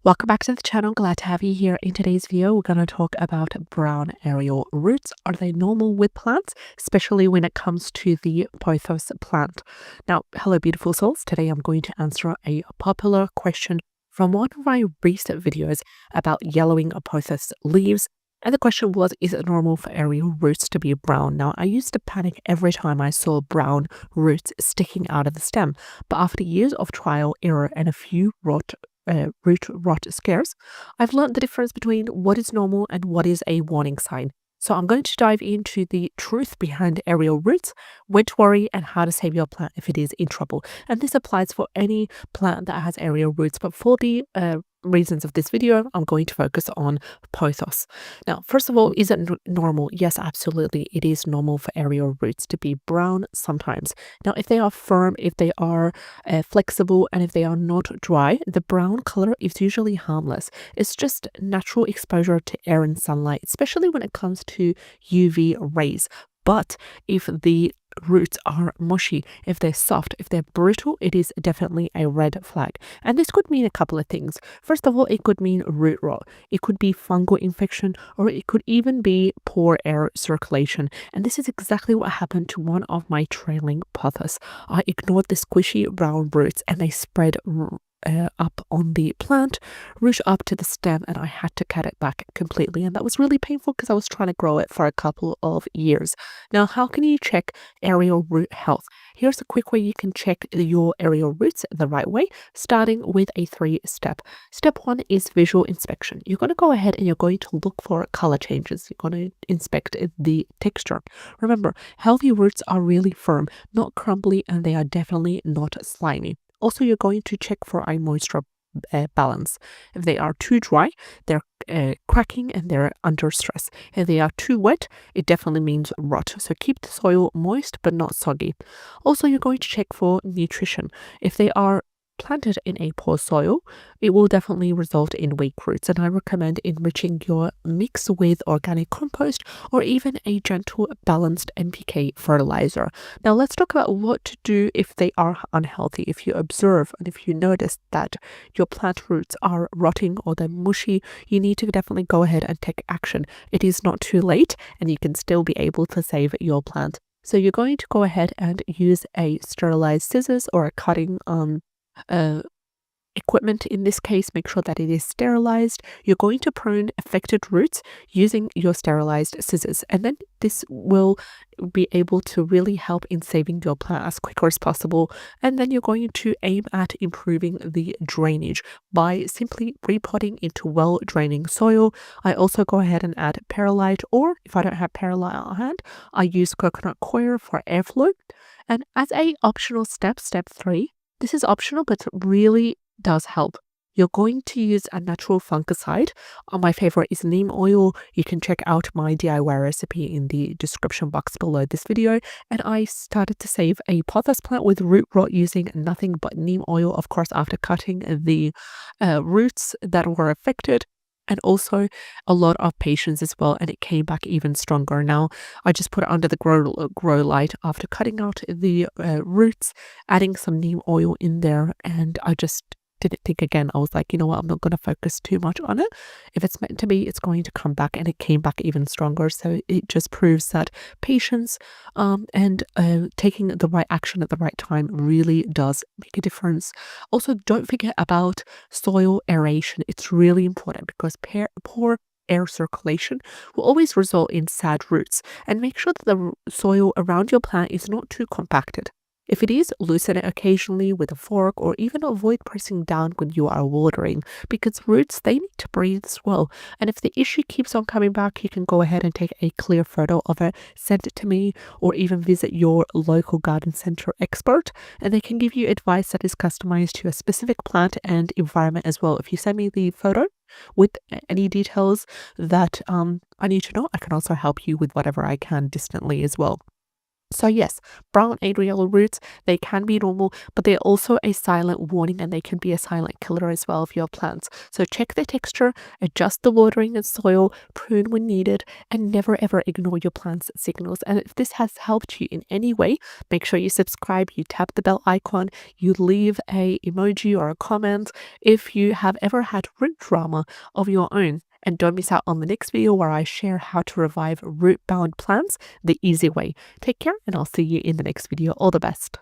Welcome back to the channel. Glad to have you here. In today's video, we're going to talk about brown aerial roots. Are they normal with plants, especially when it comes to the pothos plant? Now, hello, beautiful souls. Today, I'm going to answer a popular question from one of my recent videos about yellowing pothos leaves. And the question was, is it normal for aerial roots to be brown? Now, I used to panic every time I saw brown roots sticking out of the stem, but after years of trial, error, and a few root rot scares, I've learned the difference between what is normal and what is a warning sign. So I'm going to dive into the truth behind aerial roots, when to worry, and how to save your plant if it is in trouble. And this applies for any plant that has aerial roots, but for the reasons of this video, I'm going to focus on pothos. Now, first of all, is it normal? Yes, absolutely. It is normal for aerial roots to be brown sometimes. Now, if they are firm, if they are flexible, and if they are not dry, the brown color is usually harmless. It's just natural exposure to air and sunlight, especially when it comes to UV rays. But if the roots are mushy, if they're soft, if they're brittle, it is definitely a red flag. And this could mean a couple of things. First of all, it could mean root rot. It could be fungal infection, or it could even be poor air circulation. And this is exactly what happened to one of my trailing pothos. I ignored the squishy brown roots and they spread up on the plant, root up to the stem, and I had to cut it back completely. And that was really painful because I was trying to grow it for a couple of years. Now, how can you check aerial root health? Here's a quick way you can check your aerial roots the right way, starting with a 3-step. Step 1 is visual inspection. You're going to go ahead and you're going to look for color changes. You're going to inspect the texture. Remember, healthy roots are really firm, not crumbly, and they are definitely not slimy. Also, you're going to check for a moisture balance. If they are too dry, they're cracking and they're under stress. If they are too wet, it definitely means rot. So keep the soil moist but not soggy. Also, you're going to check for nutrition. If they are planted in a poor soil, it will definitely result in weak roots, and I recommend enriching your mix with organic compost or even a gentle balanced NPK fertilizer. Now let's talk about what to do if they are unhealthy. If you observe and if you notice that your plant roots are rotting or they're mushy, you need to definitely go ahead and take action. It is not too late and you can still be able to save your plant. So you're going to go ahead and use a sterilized scissors or a cutting equipment. In this case, make sure that it is sterilized. You're going to prune affected roots using your sterilized scissors, and then this will be able to really help in saving your plant as quickly as possible. And then you're going to aim at improving the drainage by simply repotting into well draining soil. I also go ahead and add perlite, or if I don't have perlite on hand, I use coconut coir for airflow. And as a optional step, step 3, this is optional, but it really does help. You're going to use a natural fungicide. My favorite is neem oil. You can check out my DIY recipe in the description box below this video. And I started to save a pothos plant with root rot using nothing but neem oil, of course, after cutting the roots that were affected. And also a lot of patience as well, and it came back even stronger. Now I just put it under the grow light after cutting out the roots, adding some neem oil in there, and I just didn't think again. I was like, you know what, I'm not going to focus too much on it. If it's meant to be, it's going to come back, and it came back even stronger. So it just proves that patience and taking the right action at the right time really does make a difference. Also, don't forget about soil aeration. It's really important because poor air circulation will always result in sad roots, and make sure that the soil around your plant is not too compacted. If it is, loosen it occasionally with a fork, or even avoid pressing down when you are watering, because roots, they need to breathe as well. And if the issue keeps on coming back, you can go ahead and take a clear photo of it, send it to me, or even visit your local garden center expert, and they can give you advice that is customized to a specific plant and environment as well. If you send me the photo with any details that I need to know, I can also help you with whatever I can distantly as well. So yes, brown aerial roots, they can be normal, but they're also a silent warning and they can be a silent killer as well of your plants. So check the texture, adjust the watering and soil, prune when needed, and never ever ignore your plant's signals. And if this has helped you in any way, make sure you subscribe, you tap the bell icon, you leave a emoji or a comment if you have ever had root drama of your own. And don't miss out on the next video where I share how to revive root-bound plants the easy way. Take care, and I'll see you in the next video. All the best.